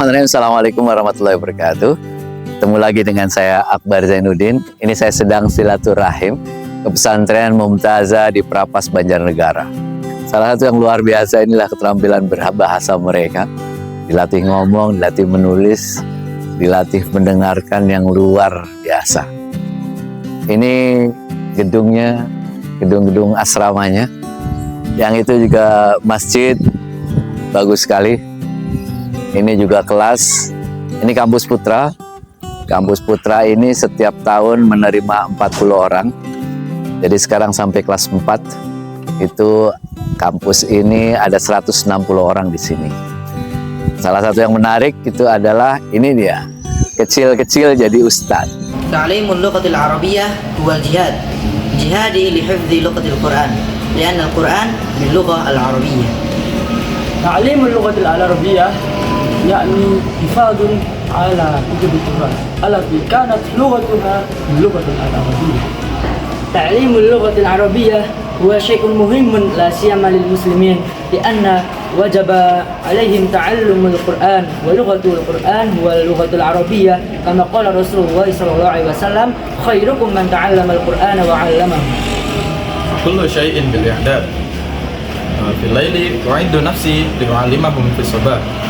Assalamualaikum warahmatullahi wabarakatuh. Ketemu lagi dengan saya Akbar Zainuddin. Ini saya sedang silaturahim ke pesantren Mumtazah di Prapas Banjarnegara. Salah satu yang luar biasa inilah keterampilan berbahasa mereka. Dilatih ngomong, dilatih menulis, dilatih mendengarkan yang luar biasa. Ini gedungnya, gedung-gedung asramanya. Yang itu juga masjid, bagus sekali. Ini juga kelas, ini kampus Putra. Kampus Putra ini setiap tahun menerima 40 orang. Jadi sekarang sampai kelas 4, itu kampus ini ada 160 orang di sini. Salah satu yang menarik itu adalah ini dia, kecil-kecil jadi ustadz. Ta'limul lughatil arabiyyah huwal jihad. Jihadi li hifdzi lughatil Qur'an, li'anna al-Qur'an bil lughah al-arabiyyah. Ta'limul lughatil arabiyyah يعني حفاظ على كتب القرآن التي كانت لغتها اللغة العربية. تعليم اللغة العربية هو شيء مهم لا سيما للمسلمين لأن وجب عليهم تعلم القرآن ولغة القرآن هو اللغة العربية كما قال رسول الله صلى الله عليه وسلم خيركم من تعلم القرآن وعلمه. كل شيء بالإعداد. في الليل أعد نفسي لأعلمهم في الصباح.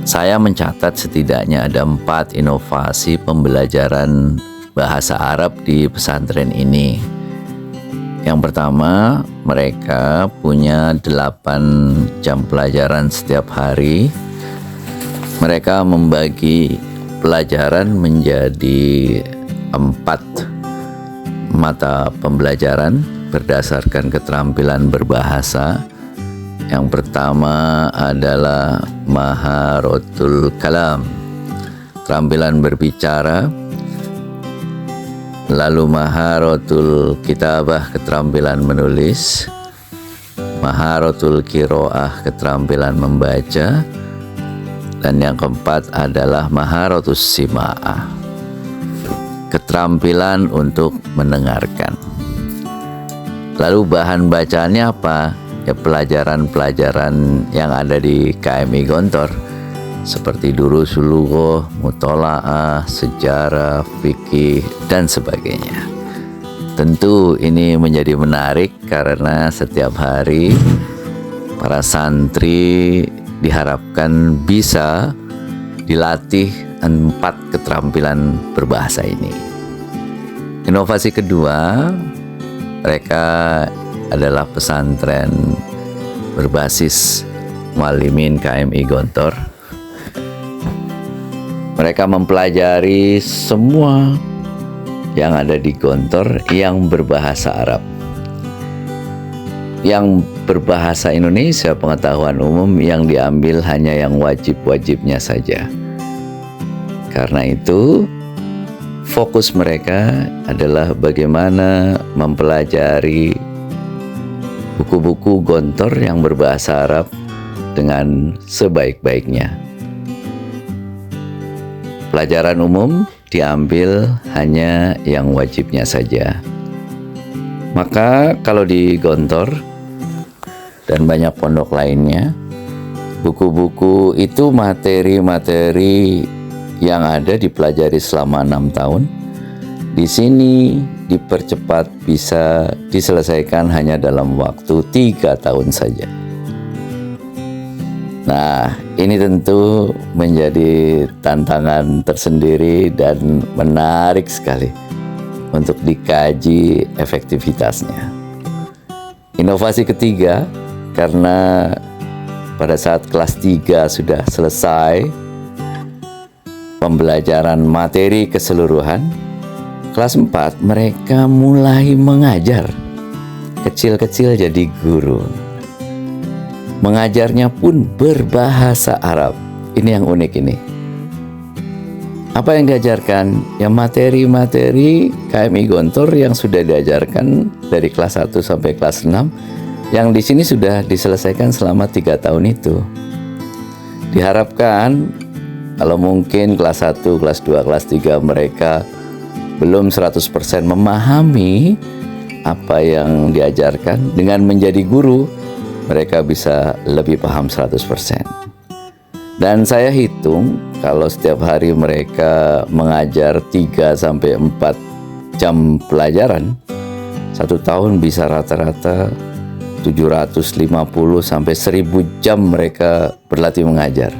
Saya mencatat setidaknya ada 4 inovasi pembelajaran bahasa Arab di pesantren ini. Yang pertama, mereka punya 8 jam pelajaran setiap hari. Mereka membagi pelajaran menjadi 4 mata pembelajaran berdasarkan keterampilan berbahasa. Yang pertama adalah Maharatul Kalam, keterampilan berbicara. Lalu Maharatul Kitabah, keterampilan menulis. Maharatul Qiraah, keterampilan membaca. Dan yang keempat adalah Maharatus Sima'ah, keterampilan untuk mendengarkan. Lalu bahan bacaannya apa? Ya, pelajaran-pelajaran yang ada di KMI Gontor seperti Durusul Lughah, Mutola'ah, sejarah, fikih, dan sebagainya. Tentu ini menjadi menarik karena setiap hari para santri diharapkan bisa dilatih 4 keterampilan berbahasa ini. Inovasi kedua, mereka adalah pesantren berbasis Muallimin KMI Gontor. Mereka mempelajari semua yang ada di Gontor yang berbahasa Arab. Yang berbahasa Indonesia, pengetahuan umum yang diambil hanya yang wajib-wajibnya saja. Karena itu, fokus mereka adalah bagaimana mempelajari buku-buku Gontor yang berbahasa Arab dengan sebaik-baiknya. Pelajaran umum diambil hanya yang wajibnya saja. Maka kalau di Gontor dan banyak pondok lainnya, buku-buku itu materi-materi yang ada dipelajari selama 6 tahun. Di sini dipercepat, bisa diselesaikan hanya dalam waktu 3 tahun saja. Nah, ini tentu menjadi tantangan tersendiri dan menarik sekali untuk dikaji efektivitasnya. Inovasi ketiga, karena pada saat kelas 3 sudah selesai pembelajaran materi keseluruhan, kelas 4 mereka mulai mengajar. Kecil-kecil jadi guru. Mengajarnya pun berbahasa Arab. Ini yang unik ini. Apa yang diajarkan? Ya materi-materi KMI Gontor yang sudah diajarkan dari kelas 1 sampai kelas 6, yang di sini sudah diselesaikan selama 3 tahun itu. Diharapkan kalau mungkin kelas 1, kelas 2, kelas 3 mereka belum 100% memahami apa yang diajarkan, dengan menjadi guru mereka bisa lebih paham 100%. Dan saya hitung kalau setiap hari mereka mengajar 3 sampai 4 jam pelajaran, 1 tahun bisa rata-rata 750 sampai 1000 jam mereka berlatih mengajar.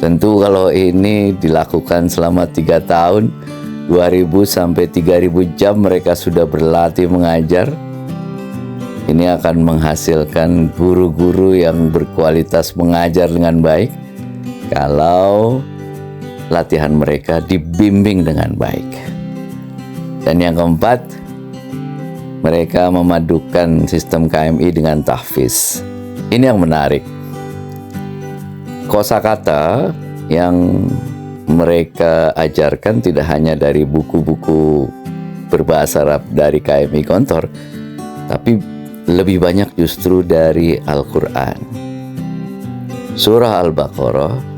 Tentu kalau ini dilakukan selama 3 tahun, 2000 sampai 3000 jam mereka sudah berlatih mengajar. Ini akan menghasilkan guru-guru yang berkualitas mengajar dengan baik kalau latihan mereka dibimbing dengan baik. Dan yang keempat, mereka memadukan sistem KMI dengan tahfiz. Ini yang menarik. Kosakata yang mereka ajarkan tidak hanya dari buku-buku berbahasa Arab dari KMI Gontor, tapi lebih banyak justru dari Al-Quran. Surah Al-Baqarah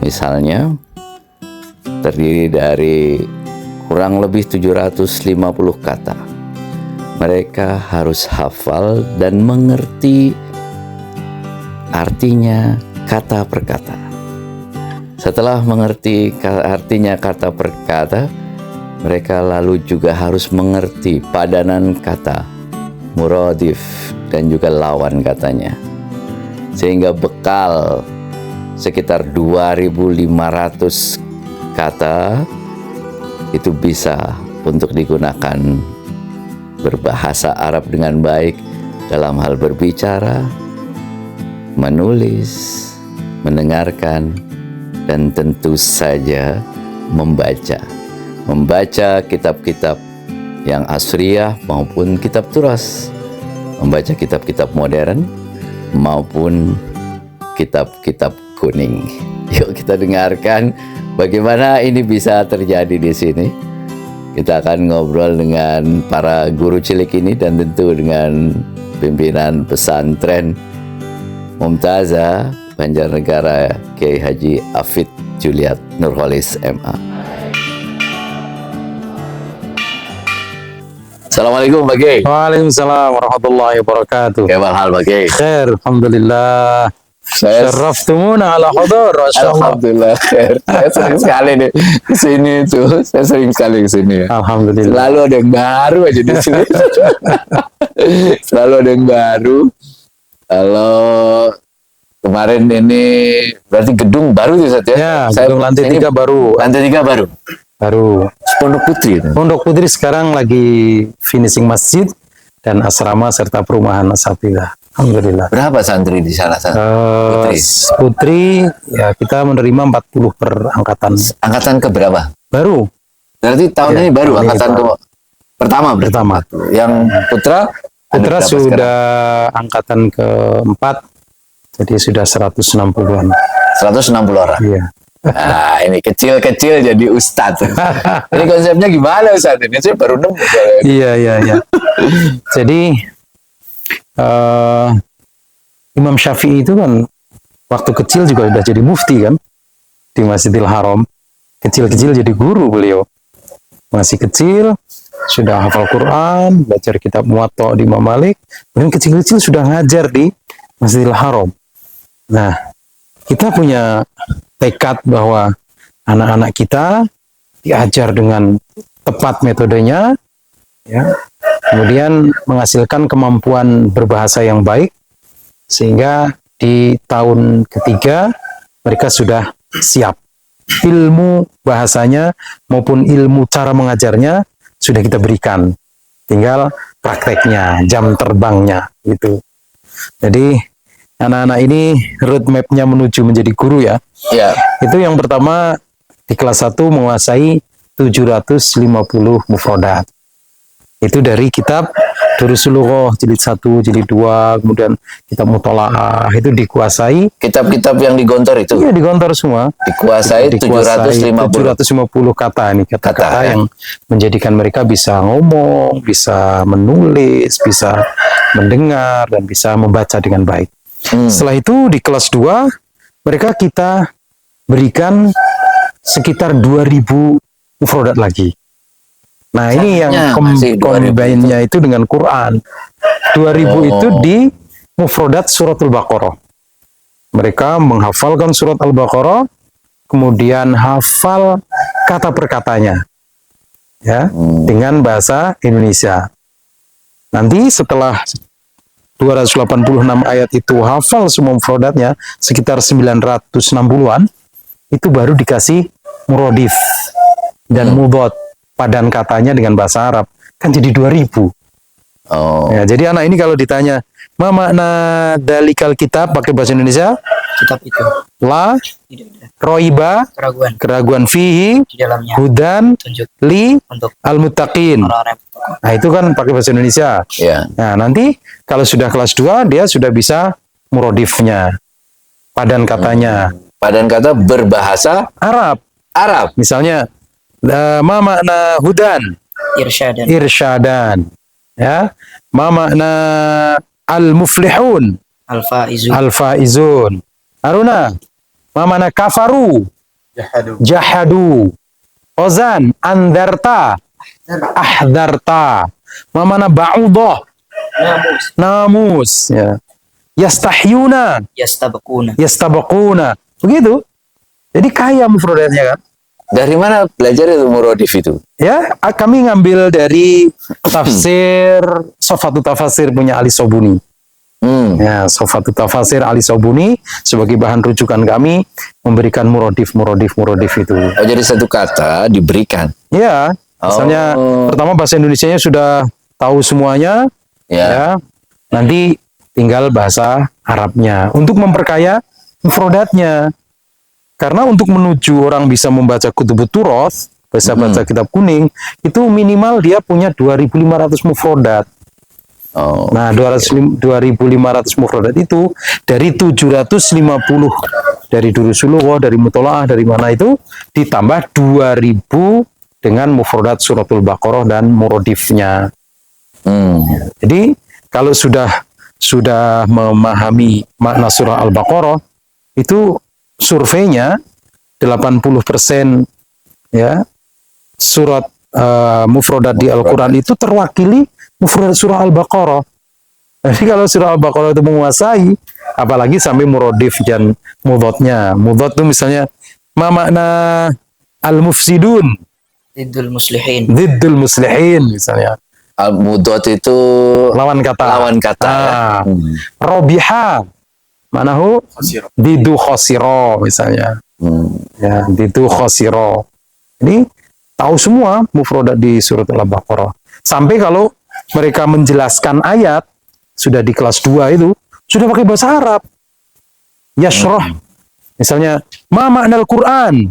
misalnya terdiri dari kurang lebih 750 kata. Mereka harus hafal dan mengerti artinya kata per kata. Setelah mengerti artinya kata per kata, mereka lalu juga harus mengerti padanan kata, muradif, dan juga lawan katanya. Sehingga bekal sekitar 2500 kata itu bisa untuk digunakan berbahasa Arab dengan baik dalam hal berbicara, menulis, mendengarkan, dan tentu saja membaca. Membaca kitab-kitab yang asriyah maupun kitab turas, membaca kitab-kitab modern maupun kitab-kitab kuning. Yuk kita dengarkan bagaimana ini bisa terjadi di sini. Kita akan ngobrol dengan para guru cilik ini dan tentu dengan pimpinan pesantren Mumtazah Banjarnegara Kiai Haji Hafidz Juliat Nurholis MA. Assalamualaikum Pak Kiai. Waalaikumsalam warahmatullahi wabarakatuh. Kayak hal Pak Kiai. Khair, alhamdulillah. Saya Syaraftumuna ala hudur. Alhamdulillah khair. Saya sering sekali nih ke sini tuh. Saya sering sekali ke sini ya. Alhamdulillah. Selalu ada yang baru aja di sini. Selalu ada yang baru. Kalau kemarin ini berarti gedung baru ya Ustaz ya? Ya, gedung lantai 3 baru. Lantai 3 baru. Baru. Pondok Putri. Pondok Putri sekarang lagi finishing masjid dan asrama serta perumahan asatidzah. Alhamdulillah. Berapa santri di sana? Putri. Putri ya kita menerima 40 per angkatan. Angkatan ke berapa? Baru. Berarti tahun Ya, ini baru tahun ini angkatan baru. pertama. Pertama. Yang putra? Putra ada berapa sudah sekarang? angkatan keempat, jadi sudah 160-an. 160 orang. Iya. Nah, ini kecil-kecil jadi ustadz. Ini konsepnya gimana Ustadz? Ini saya baru nemu. Iya. Jadi Imam Syafi'i itu kan waktu kecil juga sudah jadi mufti kan di Masjidil Haram. Kecil-kecil jadi guru beliau. Masih kecil sudah hafal Quran, belajar kitab Muwatta di Imam Malik. Dan kecil-kecil sudah ngajar di Masjidil Haram. Nah, kita punya tekad bahwa anak-anak kita diajar dengan tepat metodenya, ya, kemudian menghasilkan kemampuan berbahasa yang baik, sehingga di tahun ketiga mereka sudah siap. Ilmu bahasanya maupun ilmu cara mengajarnya sudah kita berikan, tinggal prakteknya, jam terbangnya gitu. Jadi anak-anak ini roadmap-nya menuju menjadi guru ya. Ya. Itu yang pertama di kelas 1 menguasai 750 mufradat. Itu dari kitab Durusul Lughah jilid 1, jilid 2, kemudian kitab Muthala'ah itu dikuasai. Kitab-kitab yang di Gontor itu Iya, digontor semua. dikuasai 750 kata ini, kata-kata Kata, ya. yang menjadikan mereka bisa ngomong, bisa menulis, bisa mendengar, dan bisa membaca dengan baik. Setelah itu di kelas 2 mereka kita berikan sekitar 2000 mufradat lagi. Nah, ini yang masih 2000 combine-nya itu dengan Quran. 2000 itu mufradat suratul Baqarah. Mereka menghafalkan surat Al-Baqarah, kemudian hafal kata per katanya, ya, dengan bahasa Indonesia. Nanti setelah 286 ayat itu hafal semua mufradatnya, sekitar 960-an, itu baru dikasih murodif dan mudhot, padan katanya dengan bahasa Arab, kan jadi 2000. Oh. Ya, jadi anak ini kalau ditanya, ma makna dalikal kitab pakai bahasa Indonesia, Kitab itu la tidak ada roiba keraguan keraguan fihi di dalamnya, hudan tunjuk li untuk al-muttaqin. orang-orang yang bertakwa. Nah, itu kan pakai bahasa Indonesia. Ya. Nah, nanti kalau sudah kelas 2 dia sudah bisa murodifnya, padan katanya Padan kata berbahasa Arab. Arab. Misalnya ma makna hudan Irsyadan, irsyadan, ya, ma makna al-muflihun al-faizu, al-faizun. Haruna, ma makna kafaru jahadu. Ozan andarta ahdarta. Ma makna ba'udah namus, ya. Yastahyuna yastabquna, yastabaquna. Begitu. Jadi kaya mufradatnya kan. Dari mana belajar itu murodif itu? Ya, kami ngambil dari tafsir Sofatul Tafasir punya Ali Sobuni. Ya, Sofatul Tafasir Ali Sobuni sebagai bahan rujukan kami memberikan murodif itu. Oh, jadi satu kata diberikan. Ya, misalnya pertama bahasa Indonesianya sudah tahu semuanya, Ya. ya. Nanti tinggal bahasa Arabnya untuk memperkaya mufradatnya. Karena untuk menuju orang bisa membaca Kutubut Turoth, bisa baca kitab kuning, itu minimal dia punya 2.500 mufradat. Oh. Nah, 2.500 mufradat itu dari 750 dari Durusulullah, dari Mutola'ah, dari mana itu ditambah 2.000 dengan mufradat suratul Baqarah dan murodifnya. Jadi kalau sudah memahami makna surah Al-Baqarah, itu surveinya 80% ya surat mufradat di Al-Quran itu terwakili mufradat surah Al-Baqarah. Jadi kalau surah Al-Baqarah itu menguasai, apalagi sampai murodif dan mudhotnya. Mudhot itu misalnya ma makna al-mufsidun Ziddul muslihin, ziddul muslihin misalnya. Al-mudhot itu Lawan kata. lawan kata. Ya. Robiha manahu didu khosiro misalnya. Ya, didu khosiro. Ini tahu semua mufradat di surat Al-Baqarah. Sampai kalau mereka menjelaskan ayat sudah di kelas 2 itu sudah pakai bahasa Arab. Yashrah. Misalnya, ma makna Al-Qur'an?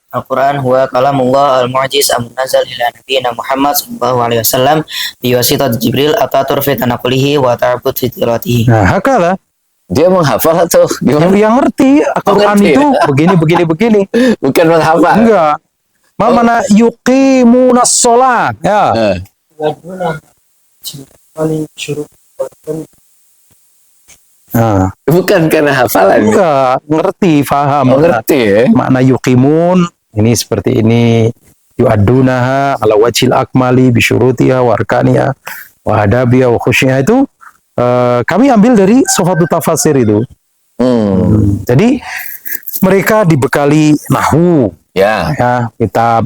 Al-Quran huwa kalamullah al-mu'jiz am-nazal ila nabiyina Muhammad sallallahu alaihi wasallam biwasitat Jibril atatur fi tanaqulihi wa ta'bud fi tilawatihi. Nah, hakalah. Dia menghafal atau gimana? Yang ngerti Al-Quran ngerti, itu begini. Bukan menghafal. Enggak. Ma mana yuqimunas sholat. Ya. Nah, Bukan karena hafalan. enggak, ngerti, paham. Oh, ngerti ya. Makna yuqimun ini seperti ini. Yu'addunaha ala wajhil akmali bisyurutiha wa arkaniha wa adabiha wa khusyha itu kami ambil dari Sofatul Tafasir itu. Jadi mereka dibekali nahwu, Ya. ya, kitab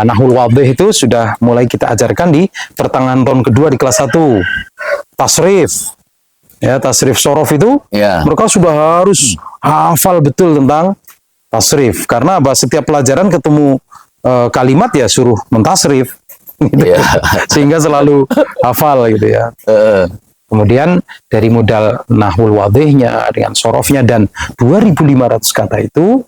Nahwul Wadih itu sudah mulai kita ajarkan di pertengahan tahun kedua di kelas 1. Tasrif, ya, tasrif sorof itu Ya. mereka sudah harus hafal betul tentang tasrif. Karena apa? Setiap pelajaran ketemu kalimat ya suruh mentasrif, gitu. Ya. Sehingga selalu hafal gitu ya. Kemudian dari modal Nahwul Wadihnya dengan sorofnya dan 2.500 kata itu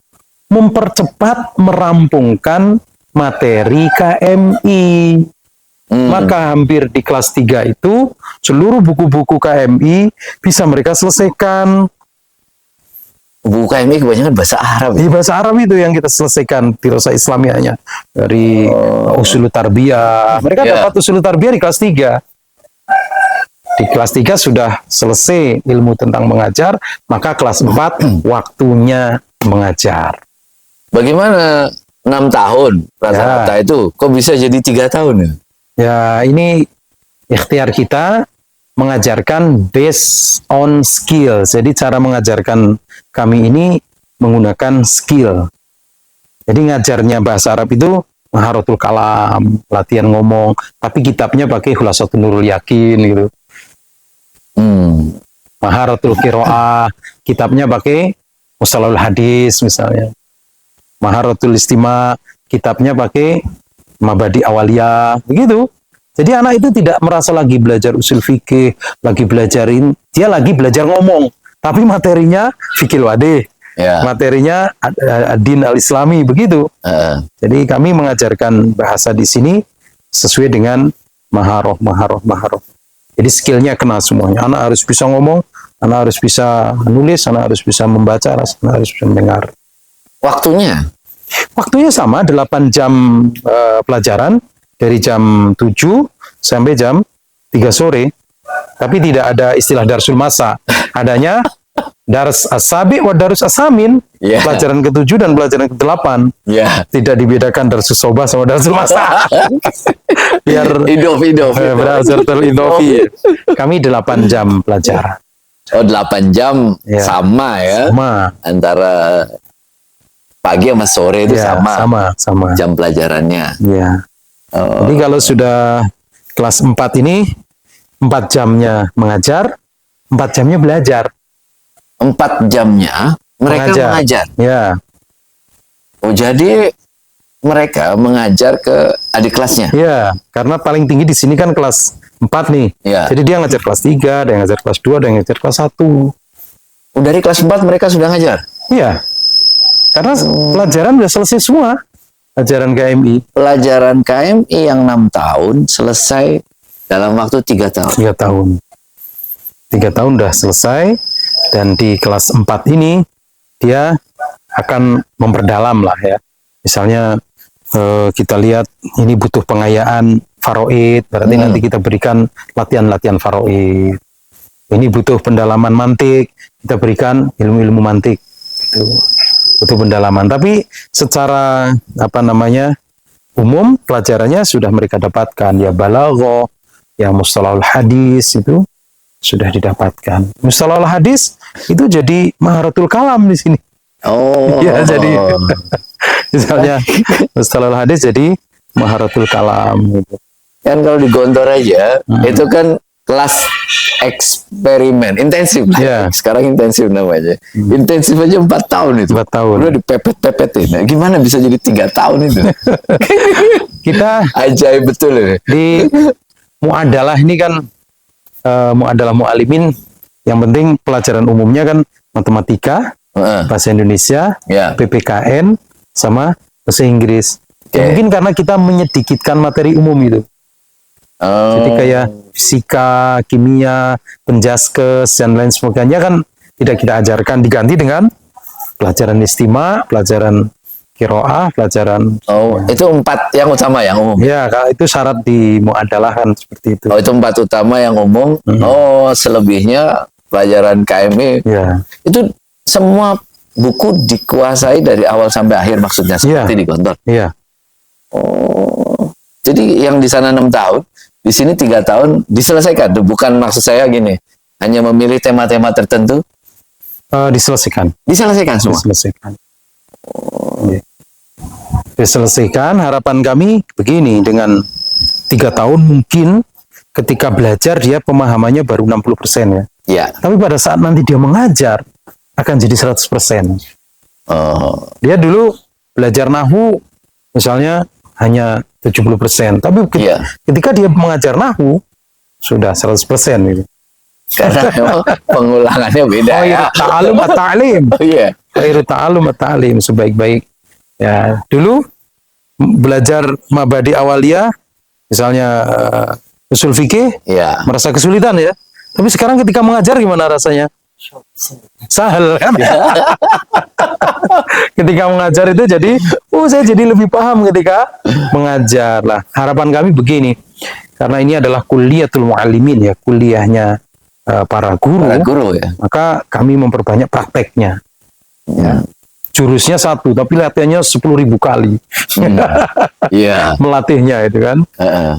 mempercepat merampungkan materi KMI. Maka hampir di kelas 3 itu seluruh buku-buku KMI bisa mereka selesaikan. Buku KMI kebanyakan bahasa Arab. Di bahasa Arab itu yang kita selesaikan Dirasah Islamiahnya dari Ushul Tarbiyah. Mereka Ya. dapat Ushul Tarbiyah di kelas 3. Di kelas 3 sudah selesai ilmu tentang mengajar, maka kelas 4 waktunya mengajar. Bagaimana 6 tahun rata-rata itu? Kok bisa jadi 3 tahun ya? Ya, ini ikhtiar kita mengajarkan based on skill. Jadi cara mengajarkan kami ini menggunakan skill. Jadi ngajarnya bahasa Arab itu Maharatul Kalam, latihan ngomong, tapi kitabnya pakai Khulasatul Nurul Yakin gitu. Maharatul Qiraah, kitabnya pakai Mustalahul Hadis misalnya. Maharatul Istima, kitabnya pakai Mabadi Awaliyah, begitu. Jadi anak itu tidak merasa lagi belajar usul fikih, lagi belajarin, dia lagi belajar ngomong, tapi materinya fikih wadih, materinya din al-islami, begitu. Jadi kami mengajarkan bahasa di sini sesuai dengan maharoh. Jadi skillnya kena semuanya. Anak harus bisa ngomong, anak harus bisa nulis, anak harus bisa membaca, anak harus bisa mendengar. Waktunya sama, 8 jam pelajaran, dari jam 7 sampai jam 3 sore. Tapi tidak ada istilah darsul masa. Adanya dars as-sabi wa darus as-samin. Pelajaran ke-7 dan pelajaran ke-8. Tidak dibedakan darsus sobah sama darsul masa. Biar Idof. belajar teridofi. Kami 8 jam pelajaran. Oh, 8 jam sama ya. Sama. Antara pagi sama sore itu sama jam pelajarannya. Iya. Jadi kalau sudah kelas 4 ini 4 jamnya mengajar, 4 jamnya belajar. 4 jamnya mereka mengajar. Ya. Oh, jadi mereka mengajar ke adik kelasnya. Iya, karena paling tinggi di sini kan kelas 4 nih. Iya. Jadi dia ngajar kelas 3, ada yang ngajar kelas 2, ada yang ngajar kelas 1. Oh, dari kelas 4 mereka sudah ngajar? Iya. Karena pelajaran sudah selesai semua. Pelajaran KMI. Pelajaran KMI yang 6 tahun selesai dalam waktu 3 tahun. 3 tahun. 3 tahun sudah selesai. Dan di kelas 4 ini dia akan memperdalam lah ya. Misalnya kita lihat ini butuh pengayaan faraid, berarti nanti kita berikan latihan-latihan faraid. Ini butuh pendalaman mantik, kita berikan ilmu-ilmu mantik. Itu butuh pendalaman. Tapi secara umum pelajarannya sudah mereka dapatkan, ya balaghah, ya mustalahul hadis itu sudah didapatkan. Mustalahul hadis itu jadi maharatul kalam di sini. Oh. Ya, jadi misalnya mustalahul hadis jadi maharatul kalam gitu. Kan kalau di Gontor aja itu kan kelas eksperimen intensif. Sekarang intensif namanya. Intensif aja 4 tahun itu. 4 tahun. Udah dipepet-pepetin. Nah, gimana bisa jadi 3 tahun itu? Kita ajaib betul ini. Di muadalah ini kan muadalah mu'alimin, yang penting pelajaran umumnya kan matematika, bahasa Indonesia, PPKN, sama bahasa Inggris. Mungkin karena kita menyedikitkan materi umum itu. Jadi kayak fisika, kimia, penjaskes, dan lain sebagainya kan tidak kita ajarkan, diganti dengan pelajaran istima, pelajaran qiraah, pelajaran... Oh, itu 4 yang utama yang umum? Ya, itu syarat di muadalah kan seperti itu. Oh, itu 4 utama yang umum. Oh, selebihnya pelajaran KMI. Ya. Itu semua buku dikuasai dari awal sampai akhir maksudnya, seperti di Gontor? Iya. Oh, jadi yang di sana 6 tahun, di sini 3 tahun diselesaikan. Bukan maksud saya gini, hanya memilih tema-tema tertentu. Diselesaikan. Diselesaikan semua. Diselesaikan. Diselesaikan. Harapan kami begini, dengan 3 tahun mungkin ketika belajar dia pemahamannya baru 60% ya. Ya. Tapi pada saat nanti dia mengajar akan jadi 100%. Dia dulu belajar nahwu misalnya hanya 70%, tapi ketika dia mengajar nahwu sudah 100% gitu. Karena memang pengulangannya beda. Ta'alum at-ta'lim. Khairu ta'alum at-ta'lim, sebaik-baik. Ya, dulu belajar mabadi awaliyah misalnya usul fikih, merasa kesulitan ya. Tapi sekarang ketika mengajar gimana rasanya? Sahal kan? Ketika mengajar itu jadi, saya jadi lebih paham ketika mengajar lah. Harapan kami begini, karena ini adalah kuliatul mu'allimin ya, kuliahnya para guru, maka kami memperbanyak prakteknya. Ya. Jurusnya 1, tapi latihannya 10.000 kali. Melatihnya itu kan.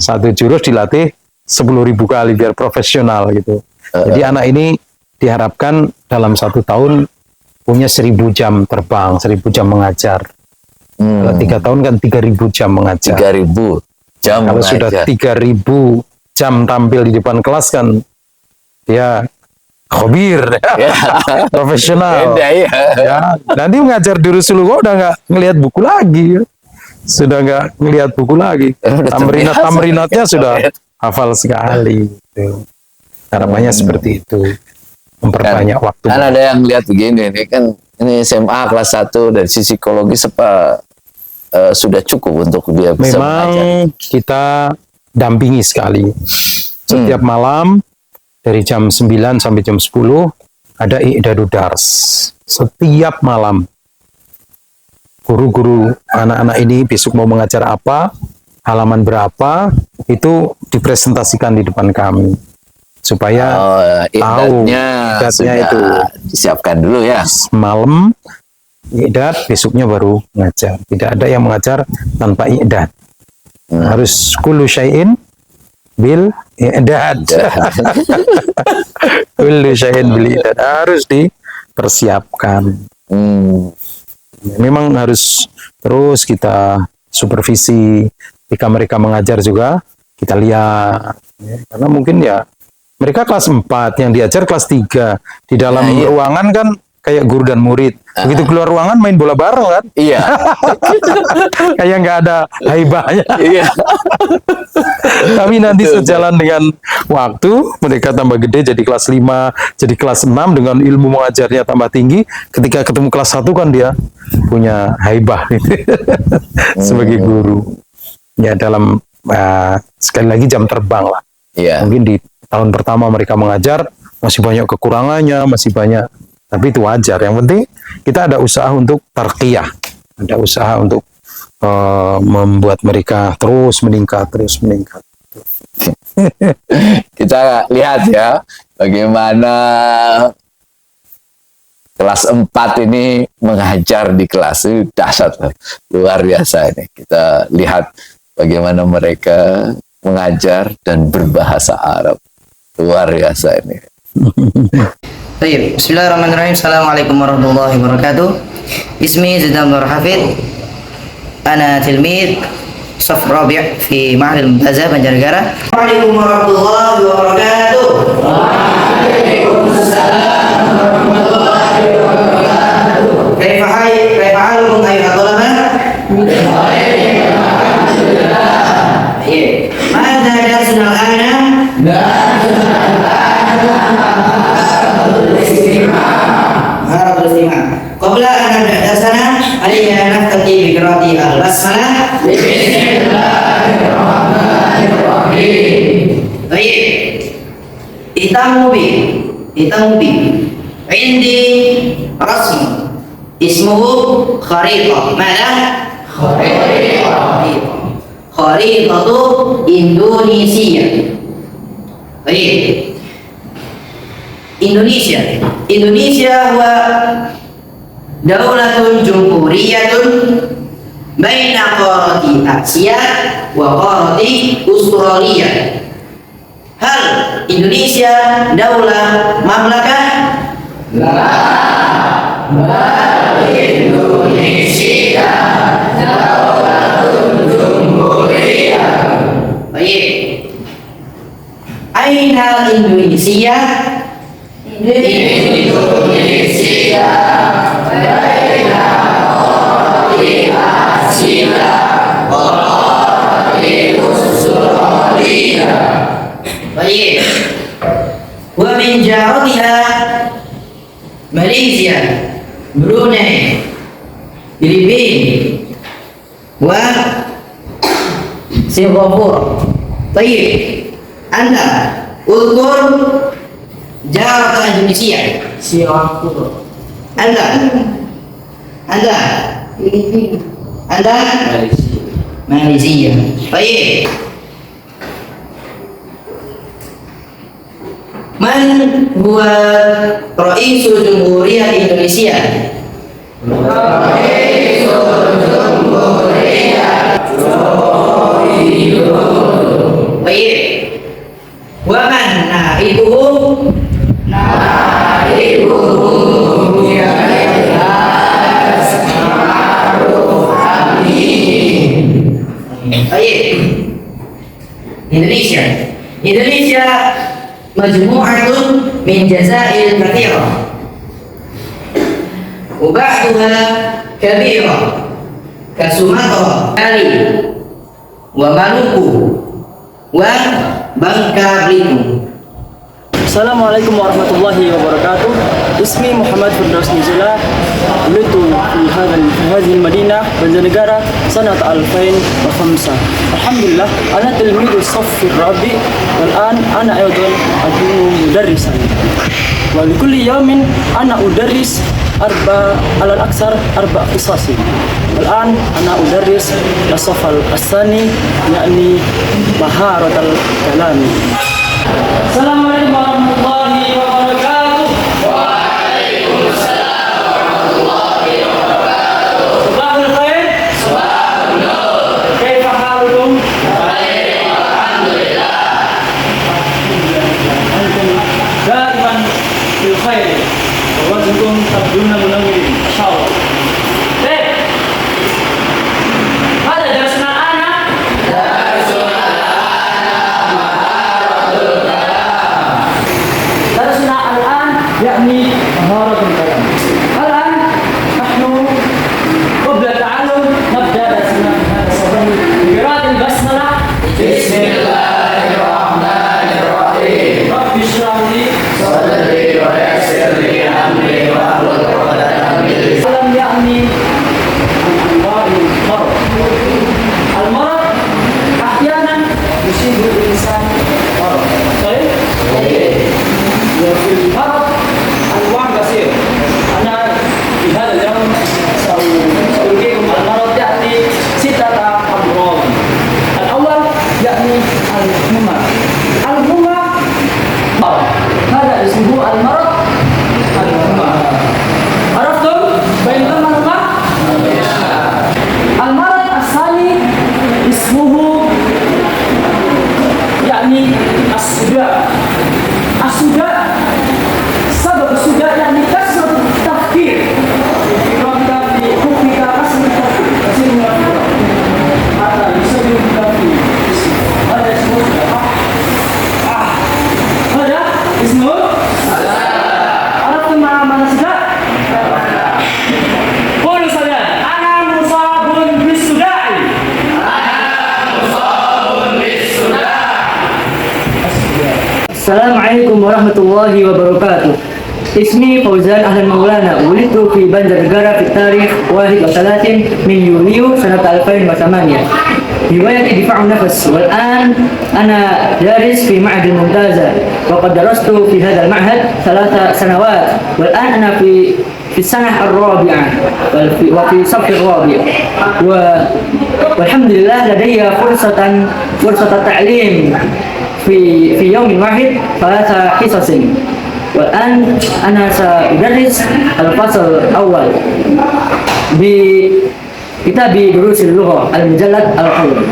1 jurus dilatih 10.000 kali biar profesional gitu. Jadi anak ini diharapkan dalam 1 tahun punya 1.000 jam terbang, 1.000 jam mengajar. Kalau 3 tahun kan 3.000 jam mengajar. 3.000 jam Kalau mengajar. sudah 3.000 jam tampil di depan kelas kan dia khabir, profesional. Beda ya. Ya, nanti mengajar di Rasulullah udah nggak ngelihat buku lagi, sudah nggak ngelihat buku lagi. Udah Tamrinatnya terbiasa. sudah hafal sekali. Gitu. Harapannya seperti itu, memperbanyak waktu. Kan ada yang lihat begini, ini kan ini SMA kelas 1 dari sisi psikologis apa sudah cukup untuk dia bisa mengajar. Memang kita dampingi sekali. Setiap malam dari jam 9 sampai jam 10 ada i'dadu dars. Setiap malam guru-guru anak-anak ini besok mau mengajar apa, halaman berapa, itu dipresentasikan di depan kami supaya tahu Idatnya sudah itu disiapkan dulu ya. malam i'dad, besoknya baru mengajar. Tidak ada yang mengajar tanpa i'dad. Harus kullu syai'in bil i'dad. Kullu syai'in bil i'dad, harus dipersiapkan. Memang harus terus kita supervisi ketika mereka mengajar juga, kita lihat ya, karena mungkin ya mereka kelas 4 yang diajar kelas 3 di dalam ruangan kan kayak guru dan murid. Begitu keluar ruangan main bola bareng kan? Iya. Kayak nggak ada haibahnya. Iya. Tapi nanti sejalan dengan waktu, mereka tambah gede jadi kelas 5, jadi kelas 6 dengan ilmu mengajarnya tambah tinggi. Ketika ketemu kelas 1 kan dia punya haibah sebagai guru. Ya dalam sekali lagi jam terbang lah. Iya. Mungkin di tahun pertama mereka mengajar masih banyak kekurangannya, masih banyak. Tapi itu wajar. Yang penting kita ada usaha untuk tarqiyah, ada usaha untuk membuat mereka terus meningkat, terus meningkat. Kita lihat ya bagaimana kelas 4 ini mengajar di kelas itu dahsyat, luar biasa ini. Kita lihat bagaimana mereka mengajar dan berbahasa Arab, luar biasa ini. Baik, bismillahirrahmanirrahim. Assalamualaikum warahmatullahi wabarakatuh. Ismi Zidan Nur Hafid. Ana tilmid صف رابع في معهد المنتزه بنجرجرة. Assalamualaikum warahmatullahi wabarakatuh. Waalaikumsalam warahmatullahi wabarakatuh. كيف حالكم أيها الطلبة؟ ماذا درسنا الآن؟ مهارة الاستماع. قبل أن نبدأ درسنا علينا أن نفتتح بقراءة البسملة. بسم الله الرحمن الرحيم. طيب. اهتموا بي. عندي رسم اسمه خريطة. ماذا؟ خريطة إندونيسية. طيب. Indonesia هو دولة جمهورية بين قارة آسيا وقارة أستراليا. هل إندونيسيا دولة مملكة؟ لا، بل إندونيسيا دولة جمهورية. طيب، أين إندونيسيا؟ Indonesia بين قارة آسيا وقارة أستراليا. طيب، ومن جارتها ماليزيا، بروناي، فلبين، وسنغافورة. طيب، أنت اذكر جارة إندونيسيا. سنغافورة. أنت ماليزيا. طيب، من هو رئيس جمهورية إندونيسيا؟ رئيس جمهورية. طيب، Waman naibuhu Baik. Indonesia majmu'atun min jazail katsirah wa ba'daha kabirah ka Sumatra, Bali wa Maluku wa Bangka Belitung. Assalamualaikum warahmatullahi wabarakatuh. Ismi Muhammad Firdaus Nizula. ولدت في هذه المدينة بنجرنegara سنة 2005. الحمد لله أنا تلميذ الصف الرابع والآن أنا أيضا أكون مدرسا ولكل يوم أنا أدرس على الأكثر 4 قصص. والآن أنا أدرس الصف الثاني يعني مهارة الكلام. السلام عليكم ورحمة الله وبركاته. وعليكم السلام ورحمة الله وبركاته. صباح الخير. صباح النور. كيف حالكم؟ بخير والحمد لله. أنتم دائما في الخير ووجهكم تبدون منورين إن شاء الله. طيب. هذا درسنا أنا. درسنا الآن يعني مهارة الكلام. الآن نحن قبل التعلم نبدأ درسنا في هذا الصباح بقراءة البسملة. بسم الله الرحمن الرحيم. رب اشرح لي صدري ويسر لي أمري واحلل عقدة من لساني. الم يعني أنواع المرض. المرض أحيانا يصيب الإنسان مرض. طيب؟ وفي المرض أنواع كثيرة. أنا في هذا اليوم سألقيكم المرض يأتي 6 أمراض. الأول يعني الهمة. الهمة مرض. هذا اسمه المرض الهمة. عرفتم؟ فهمتم الهمة؟ المرض الثاني اسمه يعني الصداع. الصداع سبب الصداع يعني كثرة التفكير في رغبة في حكمك كثرة التفكير كثير من الأفكار هذا يسبب التفكير. هذا اسمه هذا اسمه عرفتم معنى الصداع؟ قولوا صداع. أنا مصاب بالصداع. السلام عليكم ورحمة الله وبركاته. اسمي فوزان أهلا مولانا. ولدت في بنجرنegara في التاريخ 31 من يوليو سنة 2008. هوايتي دفاع النفس. والآن أنا دارس في معهد الممتازة وقد درست في هذا المعهد 3 سنوات. والآن أنا في السنة الرابعة وفي الصف الرابع والحمد لله لدي فرصة التعليم في يوم واحد 3 حصص. والآن أنا سأدرس الفصل الأول بكتاب دروس اللغة المجلد الأول.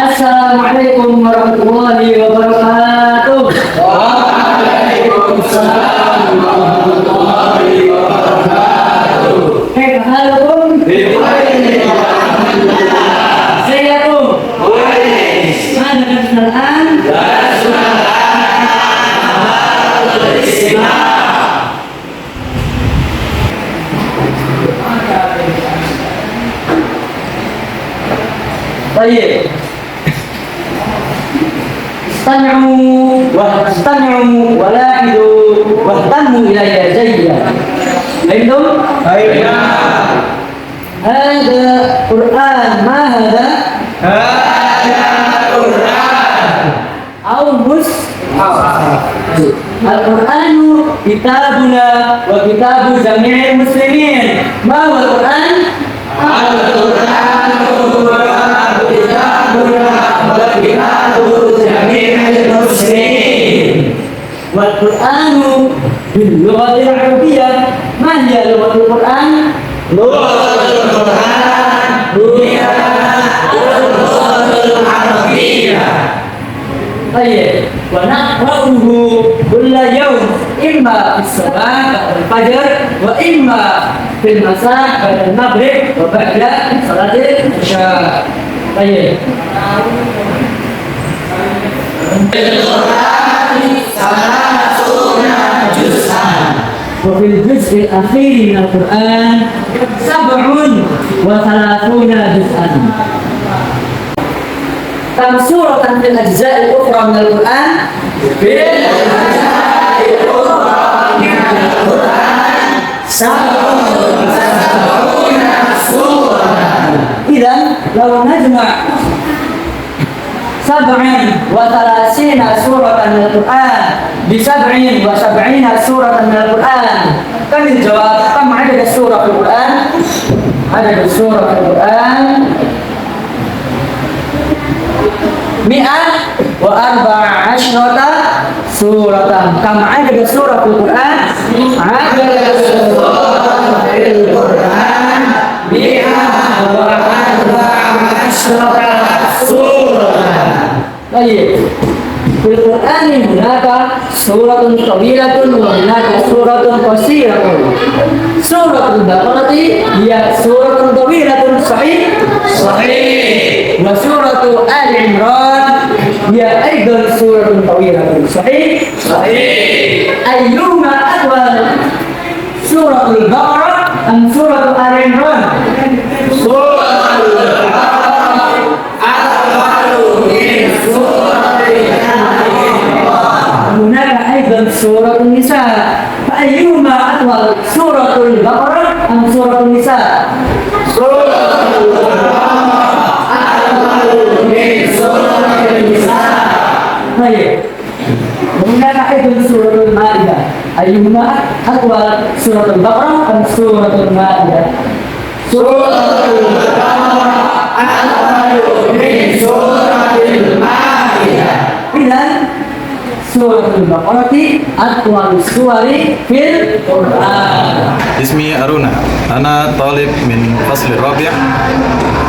السلام عليكم ورحمة الله وبركاته. وعليكم السلام ورحمة الله وبركاته. كيف حالكم؟ بخير. سيكم؟ كويس. ماذا درسنا الآن؟ درسنا الاستماع. طيب استمعوا ولاحظوا واهتموا إلي جيدا. فهمتم؟ هذا قرآن. ما هذا؟ قرآن أو القرآن كتابنا وكتاب جميع المسلمين. ما هو القرآن؟ القرآن هو كتابنا وكتاب جميع المسلمين. والقرآن باللغة العربية. ما هي لغة القرآن؟ لغة القرآن هي اللغة العربية. طيب إما في الصباح بعد الفجر وإما في المساء بعد المغرب وبعد صلاة العشاء. طيب. وفي الجزء الأخير من القرآن 37 جزءا. كم سورة في الأجزاء الأخرى من القرآن؟ في الأجزاء الأخرى من القرآن 37 سورة. إذا لو نجمع 37 سورة من القرآن ب77 سورة من القرآن، كم الجواب؟ كم عدد السورة في القرآن؟ عدد السورة في القرآن 114 سورة. كم عدد السورة في القرآن؟ عدد السورة في القرآن 114 سورة. طيب، في القرآن هناك سورة طويلة وهناك سورة قصيرة. سورة البقرة هي سورة طويلة، صحيح؟ صحيح. وسورة آل عمران هي أيضا سورة طويلة، صحيح؟ صحيح. أيهما أطول، سورة البقرة أم سورة آل عمران؟ سورة البقرة أطول من سورة هناك أيضا سورة النساء، فأيهما أطول، سورة البقرة أم سورة النساء؟ سورة البقرة أطول من سورة النساء. طيب، هناك أيضا سورة المائدة، أيهما أطول، سورة البقرة أم سورة المائدة؟ سورة البقرة أطول من سورة المائدة. إذا سورة البقرة أطول السور في القرآن. اسمي أرونا، أنا طالب من فصل الرابع.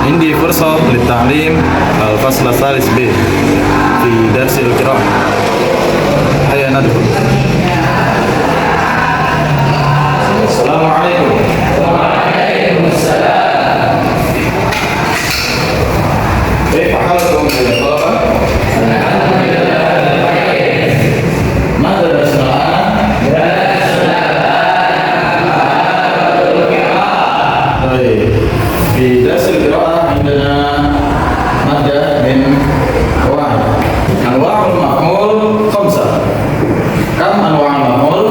عندي فرصة للتعليم الفصل الثالث ب في درس القراءة. هيا ندخل. السلام عليكم. وعليكم السلام. كيف حالكم يا طلبة؟ ماذا درسنا الآن؟ طيب، في درس القراءة عندنا مادة من واحد. أنواع المفعول 5. كم أنواع المفعول؟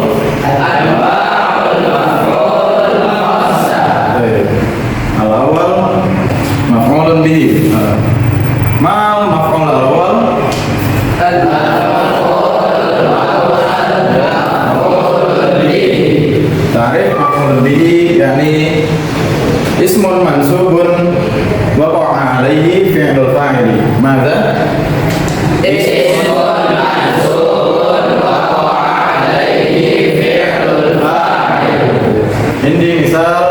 أنواع المفعول 5. طيب، الأول مفعول به. ما المفعول الأول؟ تعريف مفعول به يعني اسم منصوب وقع عليه فعل الفاعل. ماذا؟ اسم منصوب وقع عليه فعل الفاعل. عندي مثال: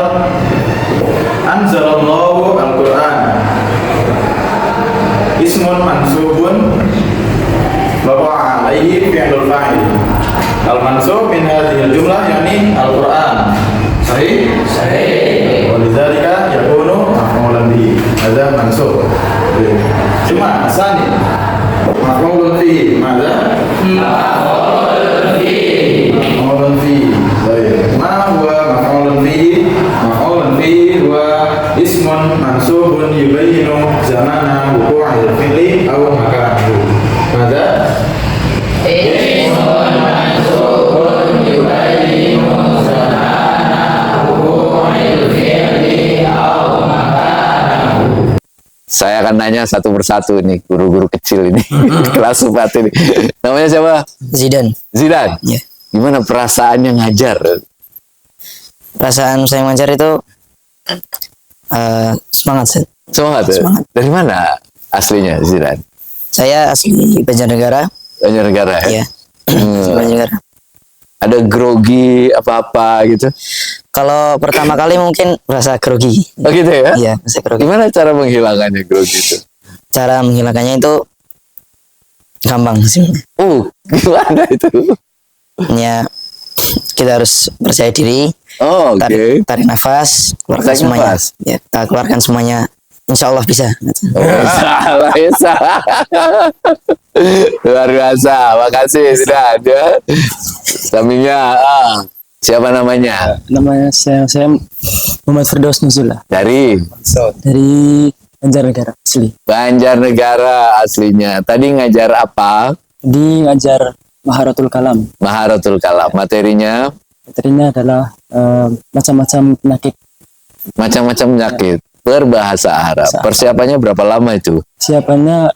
أنزل الله القرآن. اسم منصوب وقع عليه فعل الفاعل. المنصوب من هذه الجملة يعني القرآن. صحيح؟ صحيح. ولذلك يكون مفعولا به. هذا منصوب. ثم الثاني مفعول فيه. ماذا؟ مفعول فيه. مفعول فيه. طيب، ما هو مفعول فيه؟ مفعول فيه هو اسم منصوب يبين زمان وقوع الفعل أو مكانه. ماذا؟ اسم منصوب يبين زمان وقوع الفعل أو مكانه. Saya akan nanya satu persatu nih, guru-guru kecil ini, kelas 4 ini. Namanya siapa? Zidan. Zidan. Ya. Gimana perasaannya ngajar? Perasaan saya mengajar itu semangat, Seth. Semangat, ya? Semangat. Dari mana aslinya Zidan? Saya asli Banjarnegara. Banjarnegara ya? Ya. Banjarnegara. Ada grogi apa-apa gitu? Kalau pertama kali mungkin merasa grogi. Oh gitu ya? Iya, merasa grogi. Gimana cara menghilangkannya grogi itu? Cara menghilangkannya itu gampang sih. Gimana itu? Ya, kita harus percaya diri, Oh, oke. tarik nafas, keluarkan Tarik semuanya. nafas. Ya, kita keluarkan semuanya. Insya Allah bisa. Luar biasa. Luar biasa. Makasih sudah ada. Sampingnya siapa namanya? Namanya saya Muhammad Firdaus Nuzullah Dari dari Banjarnegara asli. Banjarnegara aslinya. Tadi ngajar apa? Di ngajar Maharatul Kalam. Maharatul Kalam. Materinya Materinya adalah macam-macam penyakit. macam-macam penyakit. Berbahasa Arab. Bahasa Arab. Persiapannya berapa lama itu? Siapanya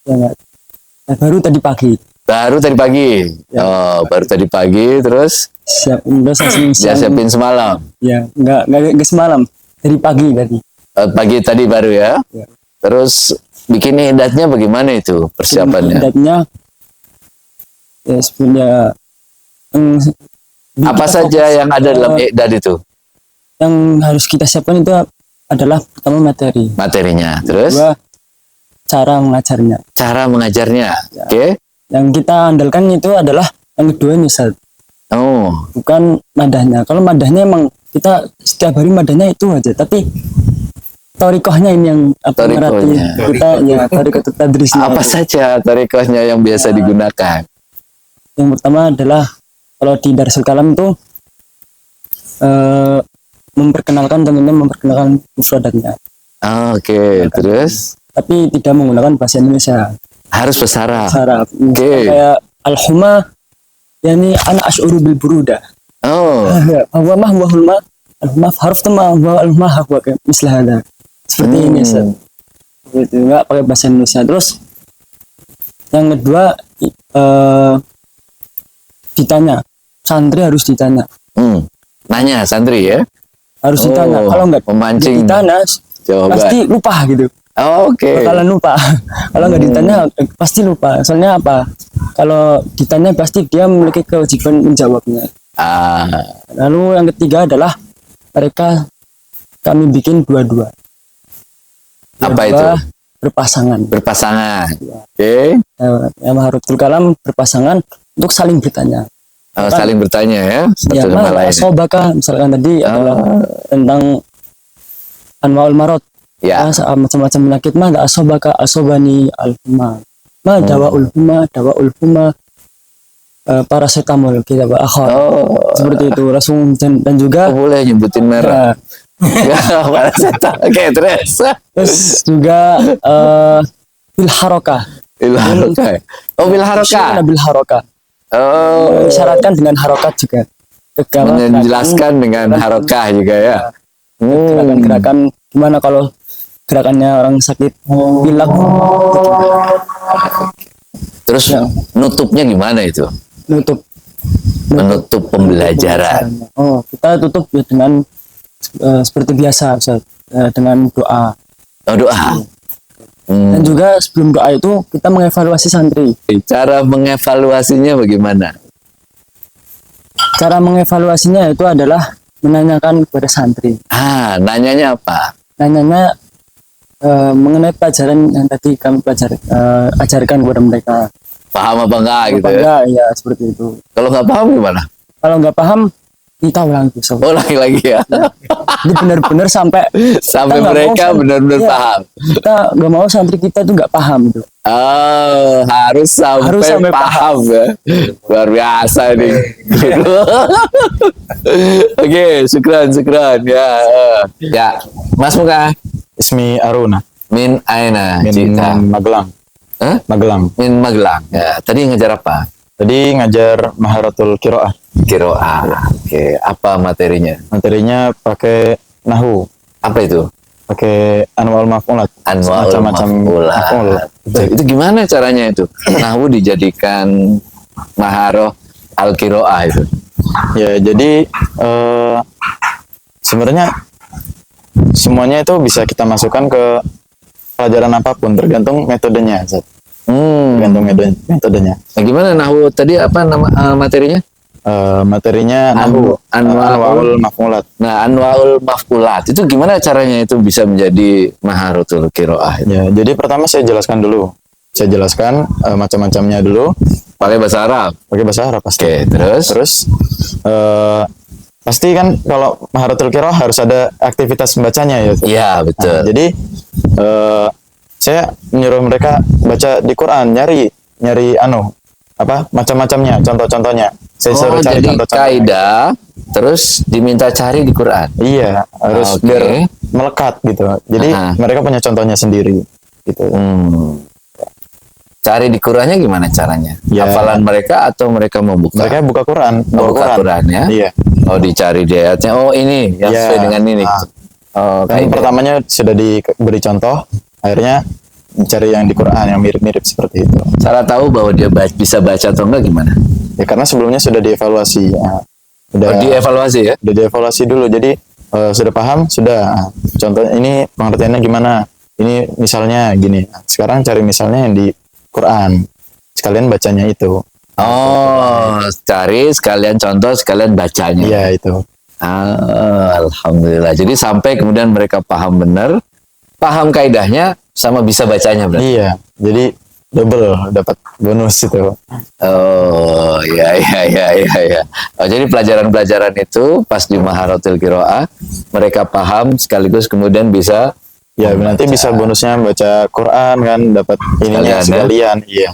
ya, nggak- baru tadi pagi. Baru tadi pagi. Ya. Oh, baru tadi pagi. Terus Udah dia siapin semalam. Ya, nggak semalam. Dari pagi tadi. Pagi tadi baru ya. Ya. Terus bikin idatnya bagaimana itu persiapannya? Idatnya ya sebenarnya Apa saja yang ada dalam idat itu? yang harus kita siapkan itu adalah pertama materi, Materinya. Terus kedua cara mengajarnya. cara mengajarnya. Oke. Yang kita andalkan itu adalah yang kedua ini Ustaz, Oh, bukan madahnya. Kalau madahnya emang kita setiap hari madahnya itu aja, tapi torikohnya ini yang apa ngerti Torikohnya. kita ya torikoh tadrisnya. apa itu. saja tarikohnya yang biasa digunakan? Yang pertama adalah kalau di Darsul Kalam itu memperkenalkan tentunya memperkenalkan mufradatnya, Oke. Terus tapi tidak menggunakan bahasa Indonesia. harus bahasa Arab. Saraf. Oke. Kayak al-huma yani ana asy'uru bil buruda. Oh, Huwa ma huwa hulma. Al-huma harf tama huwa al-huma huwa mislah hada. Seperti ini Ustaz. Gitu enggak pakai bahasa Indonesia. Terus yang kedua ditanya. Santri harus ditanya. nanya santri ya. Harus ditanya. Oh, Kalau enggak memancing ditanya jawaban. pasti lupa gitu. Oke. Bakalan lupa. Kalau nggak ditanya pasti lupa. Soalnya apa? Kalau ditanya pasti dia memiliki kewajiban menjawabnya. Ah, Lalu yang ketiga adalah kami bikin dua-dua. apa itu? Dua berpasangan. Berpasangan. Oke. Yang Maharatul Kalam berpasangan untuk saling bertanya. Saling bertanya ya satu Ya, sama lain. sobaka misalkan tadi adalah tentang anwaul marot. Ya. Macam-macam penyakit mah asobaka asobani al-huma. Dawaul huma paracetamol kita Pak akhir. Oh, Seperti itu langsung dan juga boleh nyebutin merek. Oke, terus. terus juga bil harokah. Bil harokah. Oh, bil harokah. Bil harokah. Oh, Disyaratkan dengan harokat juga. menjelaskan dengan harokah juga ya. Gerakan-gerakan gimana kalau gerakannya orang sakit pilek. Terus Ya. nutupnya gimana itu? Menutup Pembelajaran. Oh, kita tutup ya dengan seperti biasa Ustaz. Dengan doa. Oh, doa. Dan juga sebelum doa itu kita mengevaluasi santri. Cara mengevaluasinya bagaimana? Cara mengevaluasinya itu adalah menanyakan kepada santri. Nanyanya apa? Nanyanya mengenai pelajaran yang tadi kami ajarkan kepada mereka. Paham apa enggak gitu Apa ya? enggak? Ya seperti itu. Kalau nggak paham gimana? Kalau nggak paham, kita ulang Sob. Ulangi lagi ya. Jadi benar-benar sampai Sampai kita nggak mereka mau benar-benar iya, paham. Kita nggak mau santri kita tuh nggak paham gitu. Oh, harus sampai paham ya. Luar biasa nih. Oke, syukran ya. Ya, Mas Muka. Ismi Aruna. Min aina Min cita. Magelang. Hah? Magelang. Min Magelang. Ya, tadi ngajar apa? Tadi ngajar Maharatul Qiraah. Qiraah. Oke, apa materinya? Materinya pakai nahu, Apa itu? pakai anwal maf'ulat. Anwaul Macam-macam maf'ulat. maf'ul. Itu gimana caranya itu? Nahwu dijadikan maharoh al-qiraah itu. Ya, jadi sebenarnya semuanya itu bisa kita masukkan ke pelajaran apapun, tergantung metodenya, Zat. Tergantung metodenya. Nah, gimana nahwu tadi apa nama materinya? Materinya nahu, anwaul maf'ulat. Nah, anwaul maf'ulat itu gimana caranya itu bisa menjadi maharotul qiraah? Ya, jadi pertama saya jelaskan dulu. Saya jelaskan macam-macamnya dulu. Pakai bahasa Arab. pakai bahasa Arab pasti. Oke, terus? Terus pasti kan kalau Maharatul Qiraah harus ada aktivitas membacanya ya. Iya, betul. Nah, jadi saya menyuruh mereka baca di Quran, nyari macam-macamnya, contoh-contohnya. Saya suruh cari jadi contoh-contohnya. kaidah, terus diminta cari di Quran. Iya, harus Oke. biar melekat gitu. Jadi Aha. mereka punya contohnya sendiri gitu. Cari di Qurannya gimana caranya? Ya. Hafalan mereka atau mereka membuka? Mereka buka Quran, bawa buka Quran ya? Iya. Oh, dicari di ayatnya. Oh, ini yang Iya. sesuai dengan ini. Ah. Oh, Kan kaidah. pertamanya sudah diberi contoh, akhirnya mencari yang di Quran yang mirip-mirip seperti itu. Cara tahu bahwa dia bisa baca atau enggak gimana? Ya karena sebelumnya sudah dievaluasi. Nah, udah Dievaluasi ya? udah dievaluasi dulu. Jadi sudah paham, sudah. Contohnya ini pengertiannya gimana? Ini misalnya gini. Nah, sekarang cari misalnya yang di Quran. Sekalian bacanya itu. Oh, cari sekalian contoh, sekalian bacanya. Iya itu. Alhamdulillah. Jadi sampai kemudian mereka paham benar, paham kaidahnya, sama bisa bacanya berarti. Iya. Jadi double dapat bonus itu. Oh, ya. Oh, jadi pelajaran-pelajaran itu pas di Maharatul Qiraah mereka paham sekaligus kemudian bisa Ya nanti bisa bonusnya baca Quran kan, dapat ininya Sekalian, ya? sekalian. Iya.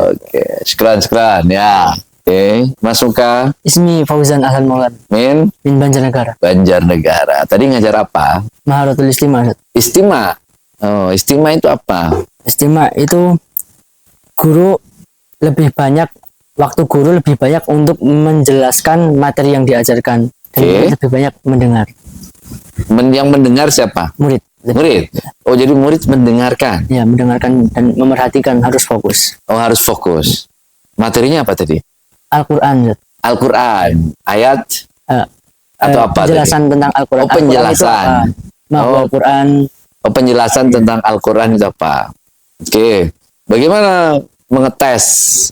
Oke, sekran ya. Oke, Mas Muka Ismi Fauzan Ahlan Maulan min min Banjarnegara. Banjarnegara. Tadi ngajar apa? Maharatul Istimah. Ustaz. Istima. Oh, istima itu apa? Istimah itu guru lebih banyak, waktu guru lebih banyak untuk menjelaskan materi yang diajarkan, dan Oke. murid lebih banyak mendengar. Yang mendengar siapa? Murid Murid. Oh, jadi murid mendengarkan. ya mendengarkan dan memerhatikan, harus fokus. Oh, harus fokus. Materinya apa tadi? Al-Quran, Ustaz. Al-Quran, ayat Eh, atau apa penjelasan tentang Al-Quran. Oh, penjelasan. Al-Quran itu apa? Oh. Al-Quran. Oh, penjelasan tentang Al-Quran itu apa? Oke. Bagaimana mengetes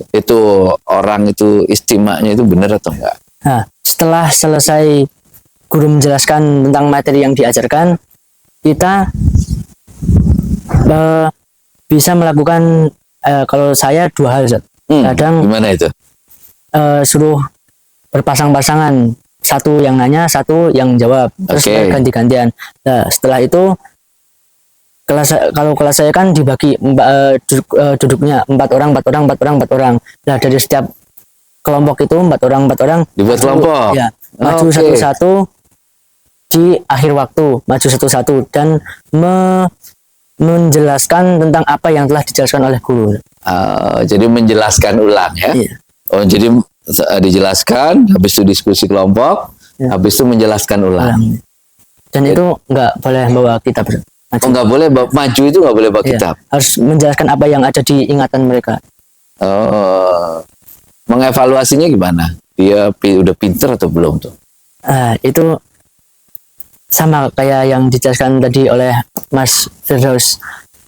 itu orang itu istimanya itu benar atau enggak? Nah, setelah selesai guru menjelaskan tentang materi yang diajarkan, kita bisa melakukan kalau saya dua hal, Ustaz. Kadang Gimana itu? suruh berpasang-pasangan, satu yang nanya, satu yang jawab, terus Oke. ganti-gantian. Nah, setelah itu kalau kelas saya kan dibagi duduknya 4 orang. Nah, dari setiap kelompok itu 4 orang Dibuat maju- kelompok? ya, maju Oke. satu-satu di akhir waktu, maju satu-satu dan menjelaskan tentang apa yang telah dijelaskan oleh guru. Jadi menjelaskan ulang ya? Iya. Oh, jadi dijelaskan, habis itu diskusi kelompok, Ya. habis itu menjelaskan ulang. Dan itu nggak boleh bawa kitab. Oh, nggak boleh maju itu nggak boleh bawa Iya, kitab. harus menjelaskan apa yang ada di ingatan mereka. Oh, mengevaluasinya gimana? Dia udah pinter atau belum tuh? Itu sama kayak yang dijelaskan tadi oleh Mas Firdaus,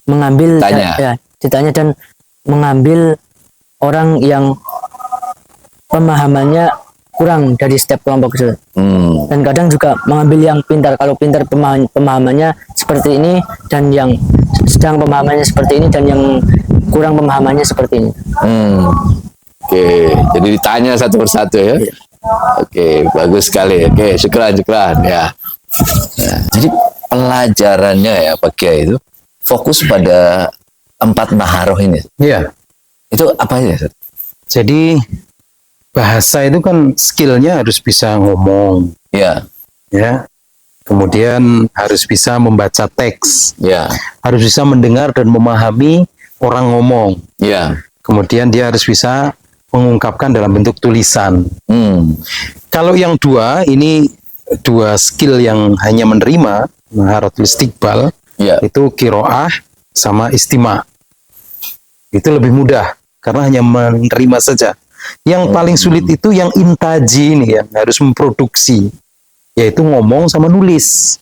mengambil Tanya. ditanya dan mengambil orang yang pemahamannya kurang dari setiap kelompok itu. Dan kadang juga mengambil yang pintar. Kalau pintar pemahamannya seperti ini, dan yang sedang pemahamannya seperti ini, dan yang kurang pemahamannya seperti ini. Oke, jadi ditanya satu persatu ya. Iya. Oke, bagus sekali. Oke, syukran ya. Ya, jadi pelajarannya ya Pak Kiai itu fokus pada 4 maharoh ini. Iya. Itu apa ya? Ustaz? Jadi bahasa itu kan skillnya harus bisa ngomong, Ya, ya. Kemudian harus bisa membaca teks, ya, harus bisa mendengar dan memahami orang ngomong. ya. Kemudian dia harus bisa mengungkapkan dalam bentuk tulisan. Kalau yang dua, ini 2 skill yang hanya menerima, maharatul istiqbal, Ya. itu kiroah sama istima. Itu lebih mudah karena hanya menerima saja. Yang paling sulit itu yang intaji ini, yang harus memproduksi, yaitu ngomong sama nulis.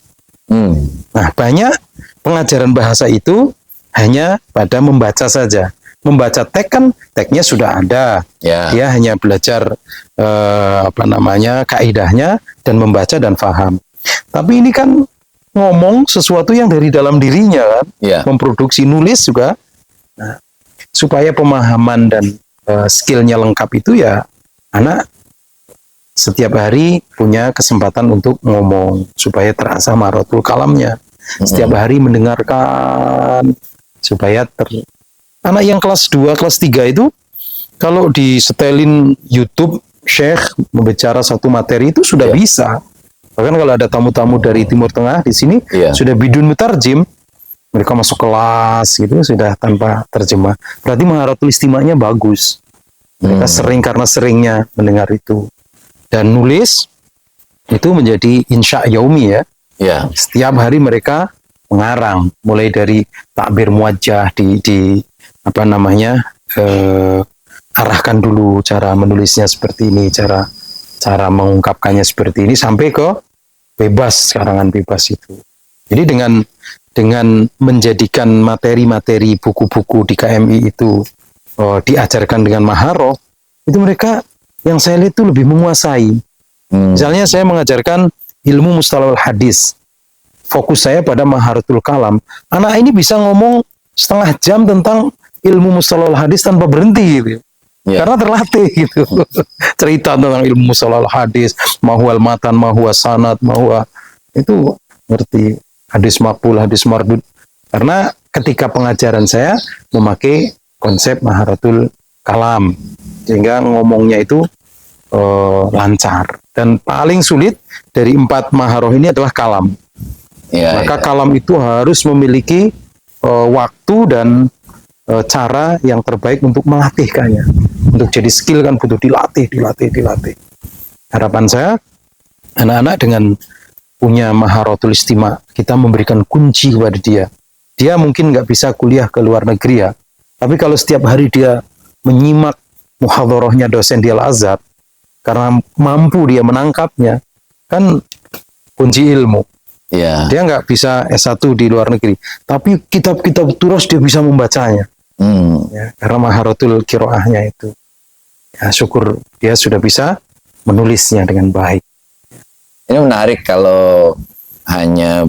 Nah, banyak pengajaran bahasa itu hanya pada membaca saja. Membaca teks kan teksnya sudah ada. Ya. Dia hanya belajar kaidahnya dan membaca dan paham. Tapi ini kan ngomong sesuatu yang dari dalam dirinya kan, Ya. memproduksi nulis juga. Nah, supaya pemahaman dan skillnya lengkap itu ya anak setiap hari punya kesempatan untuk ngomong supaya terasa marotul kalamnya. Setiap hari mendengarkan supaya anak yang kelas 2, kelas 3 itu kalau disetelin YouTube Syekh membicara satu materi itu sudah bisa. Bahkan kalau ada tamu-tamu dari Timur Tengah di sini sudah bidun mutarjim, mereka masuk kelas gitu sudah tanpa terjemah. Berarti maharatul istimanya bagus. Mereka sering karena seringnya mendengar itu. Dan nulis itu menjadi insya yaumi ya. Setiap hari mereka mengarang, mulai dari takbir muwajjah di apa namanya arahkan dulu cara menulisnya seperti ini, cara mengungkapkannya seperti ini sampai ke bebas, karangan bebas itu. Jadi dengan menjadikan materi-materi buku-buku di KMI itu diajarkan dengan maharoh, itu mereka yang saya lihat itu lebih menguasai. Misalnya saya mengajarkan ilmu mustalahul hadis, fokus saya pada maharatul kalam. Anak ini bisa ngomong setengah jam tentang ilmu mustalahul hadis tanpa berhenti gitu. Karena terlatih gitu. Cerita tentang ilmu mustalahul hadis, mahwal matan, mahwa sanad, mahwa itu ngerti hadis maqbul, hadis mardud. Karena ketika pengajaran saya memakai konsep maharatul kalam, sehingga ngomongnya itu lancar. Dan paling sulit dari 4 maharoh ini adalah kalam. Maka kalam itu harus memiliki waktu dan cara yang terbaik untuk melatihkannya. Untuk jadi skill kan butuh dilatih. Harapan saya anak-anak dengan punya maharatul istima, kita memberikan kunci kepada dia. Dia mungkin nggak bisa kuliah ke luar negeri ya, tapi kalau setiap hari dia menyimak muhadharahnya dosen di Al-Azhar, karena mampu dia menangkapnya, kan kunci ilmu. Dia nggak bisa S1 di luar negeri, tapi kitab-kitab turas dia bisa membacanya. Karena maharatul qiraahnya itu. Ya, syukur dia sudah bisa menulisnya dengan baik. Ini menarik kalau hanya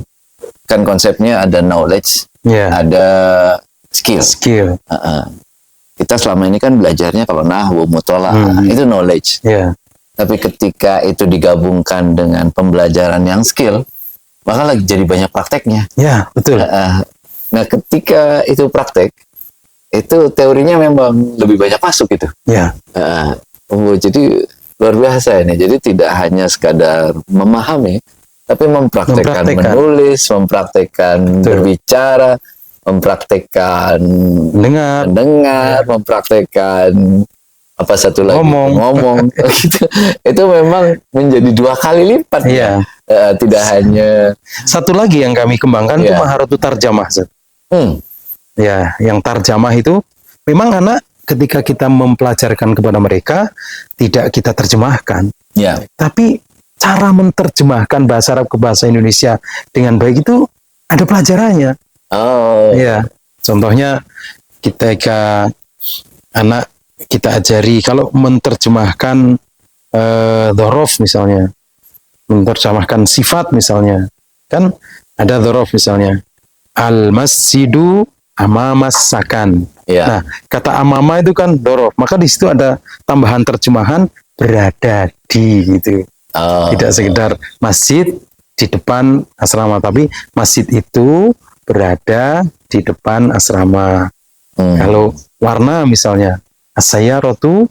kan konsepnya ada knowledge, ada skill. Kita selama ini kan belajarnya kalau nahwu, muthalah, itu knowledge. Tapi ketika itu digabungkan dengan pembelajaran yang skill, maka lagi jadi banyak prakteknya. Betul. Nah, ketika itu praktek, itu teorinya memang lebih banyak masuk gitu. Jadi luar biasa ini. Jadi tidak hanya sekadar memahami, tapi mempraktekkan menulis, mempraktekkan berbicara, mempraktekkan mendengar, mempraktekkan apa satu lagi ngomong gitu. Itu memang menjadi 2 kali lipat. Tidak hanya satu lagi yang kami kembangkan itu maharatul tarjamah. Yang tarjamah itu memang anak ketika kita mempelajarkan kepada mereka tidak kita terjemahkan. Tapi cara menerjemahkan bahasa Arab ke bahasa Indonesia dengan baik itu ada pelajarannya. Contohnya ketika anak kita ajari kalau menerjemahkan dhorof misalnya, menerjemahkan sifat misalnya, kan ada dhorof misalnya al-masjidu amamas sakan. Nah, kata amama itu kan dhorof, maka di situ ada tambahan terjemahan berada di gitu. Tidak sekedar masjid di depan asrama, tapi masjid itu berada di depan asrama. Kalau warna misalnya as-sayyaratu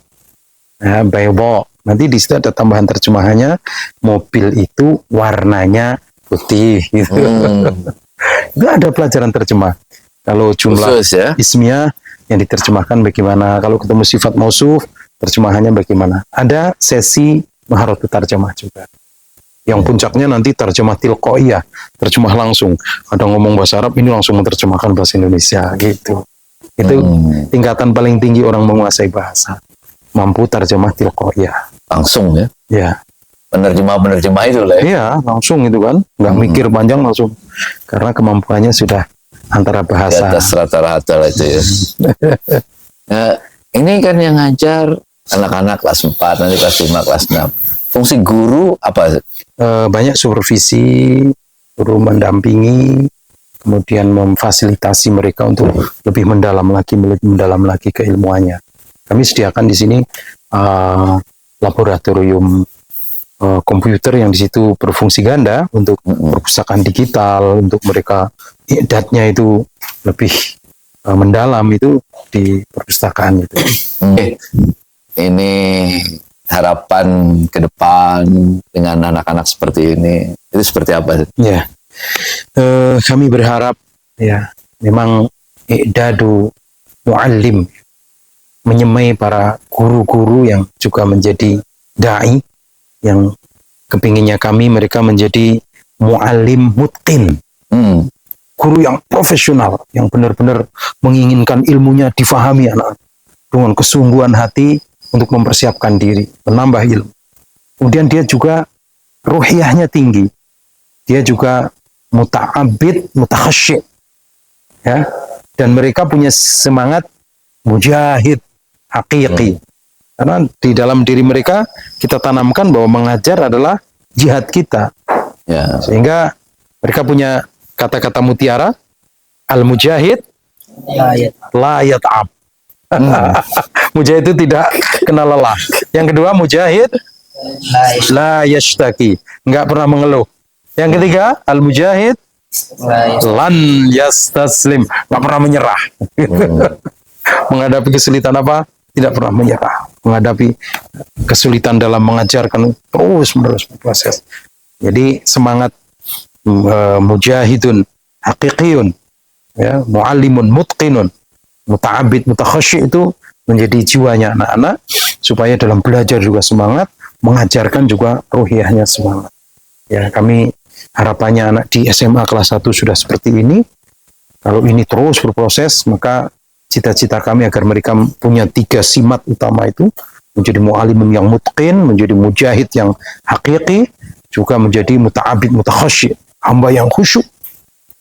bayda, nanti di situ ada tambahan terjemahannya mobil itu warnanya putih gitu. Itu ada pelajaran terjemah. Kalau jumlah ismiyah yang diterjemahkan bagaimana, kalau ketemu sifat mausuf terjemahannya bagaimana. Ada sesi maharatul tarjamah juga. Yang puncaknya nanti terjemah tilqaiyah, terjemah langsung. Ada ngomong bahasa Arab, ini langsung menerjemahkan bahasa Indonesia gitu. Itu tingkatan paling tinggi orang menguasai bahasa. Mampu terjemah tilqaiyah. Langsung ya? Penerjemah itu lah ya? Iya, langsung itu kan. Nggak mikir panjang, langsung. Karena kemampuannya sudah antara bahasa. Di atas rata-rata lah itu ya. Nah, ini kan yang ngajar anak-anak kelas 4, nanti kelas 5, kelas 6. Fungsi guru apa? Banyak supervisi, guru mendampingi, kemudian memfasilitasi mereka untuk lebih mendalam lagi keilmuannya. Kami sediakan di sini laboratorium komputer yang di situ berfungsi ganda untuk perpustakaan digital, untuk mereka i'dadnya itu lebih mendalam itu di perpustakaan itu. Oke. Ini harapan ke depan dengan anak-anak seperti ini itu seperti apa? Ya, kami berharap ya memang i'dadu muallim, menyemai para guru-guru yang juga menjadi dai, yang kepinginnya kami mereka menjadi muallim mutqin, guru yang profesional, yang benar-benar menginginkan ilmunya difahami anak dengan kesungguhan hati untuk mempersiapkan diri, menambah ilmu. Kemudian dia juga ruhiyahnya tinggi, dia juga muta'abid, mutakhasyi', ya, dan mereka punya semangat mujahid hakiki. Karena di dalam diri mereka kita tanamkan bahwa mengajar adalah jihad kita. Ya. Sehingga mereka punya kata-kata mutiara, al-mujahid la yat'ab. Mujahid itu tidak kenal lelah. Yang kedua, mujahid la yashtaki, enggak pernah mengeluh. Yang ketiga, al-mujahid lan yastaslim, enggak pernah menyerah. Menghadapi kesulitan apa? Tidak pernah menyerah. Menghadapi kesulitan dalam mengajarkan, terus-menerus berproses. Jadi semangat mujahidun haqiqiyun, ya, muallimun mutqinun, muta'abid, mutakhasyi' itu menjadi jiwanya anak-anak, supaya dalam belajar juga semangat, mengajarkan juga ruhiyahnya semangat. Ya, kami harapannya anak di SMA kelas 1 sudah seperti ini. Kalau ini terus berproses, maka cita-cita kami agar mereka punya 3 simat utama itu, menjadi mu'alimun yang mutqin, menjadi mujahid yang hakiki, juga menjadi muta'abid, mutakhasyi', hamba yang khusyuk,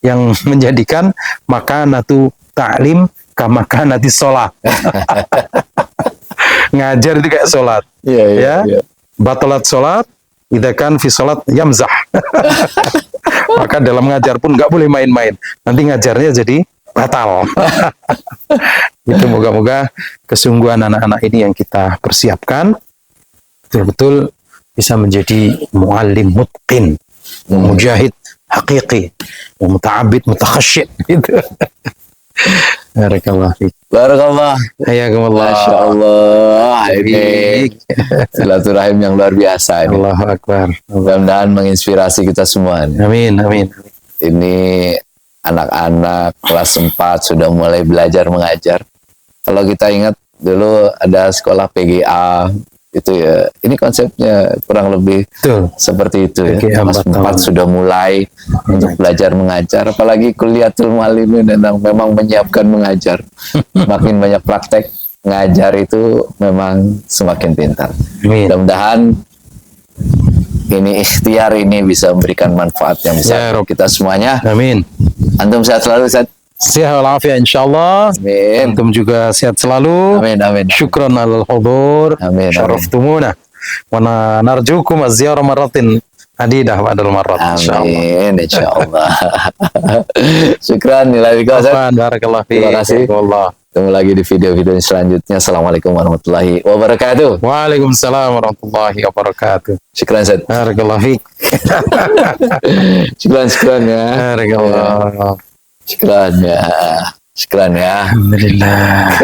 yang menjadikan makanatu ta'lim kamakanati sholat. Ngajar itu kayak sholat. Ya. Batalat sholat, idza kan fi sholat yamzah. Maka dalam ngajar pun nggak boleh main-main. Nanti ngajarnya jadi batal. Itu moga-moga kesungguhan anak-anak ini yang kita persiapkan betul-betul bisa menjadi muallim mutqin, mujahid hakiki, muta'abid, mutakhasyi' gitu. Barakallah fiik. Barakallah. Hayakumullah. Masya Allah. Ini silaturahim yang luar biasa ini. Allahu Akbar. Mudah-mudahan menginspirasi kita semua nih. Amin, amin. Ini anak-anak kelas 4 sudah mulai belajar mengajar. Kalau kita ingat dulu ada sekolah PGA itu ya, ini konsepnya kurang lebih Betul. seperti itu ya. PGA Kelas 4 sudah mulai untuk belajar mengajar, apalagi kuliatul muallimin dan memang menyiapkan mengajar. Makin banyak praktek ngajar itu memang semakin pintar. Amin. Mudah-mudahan ini ikhtiar ini bisa memberikan manfaat yang Ya, besar Rob. untuk kita semuanya. Amin. Antum sehat selalu, Ustaz. Sehat walafiat insyaallah. Amin. Antum juga sehat selalu. Amin, amin. Syukran alal hudur. Amin, amin. Syaraftumuna. Wa narjukum az-ziyarah marratin adidah ba'dal marrat insyaallah. Amin, insyaallah. Syukran, nilai Ustaz. Afwan, barakallahu fiik. Terima kasih. Wallah. Ketemu lagi di video-video selanjutnya. Assalamualaikum warahmatullahi wabarakatuh. Waalaikumsalam warahmatullahi wabarakatuh. Syukran, Ustaz. Barakallahu fiik. Syukran ya. Barakallah. Syukran ya. Syukran ya. Alhamdulillah.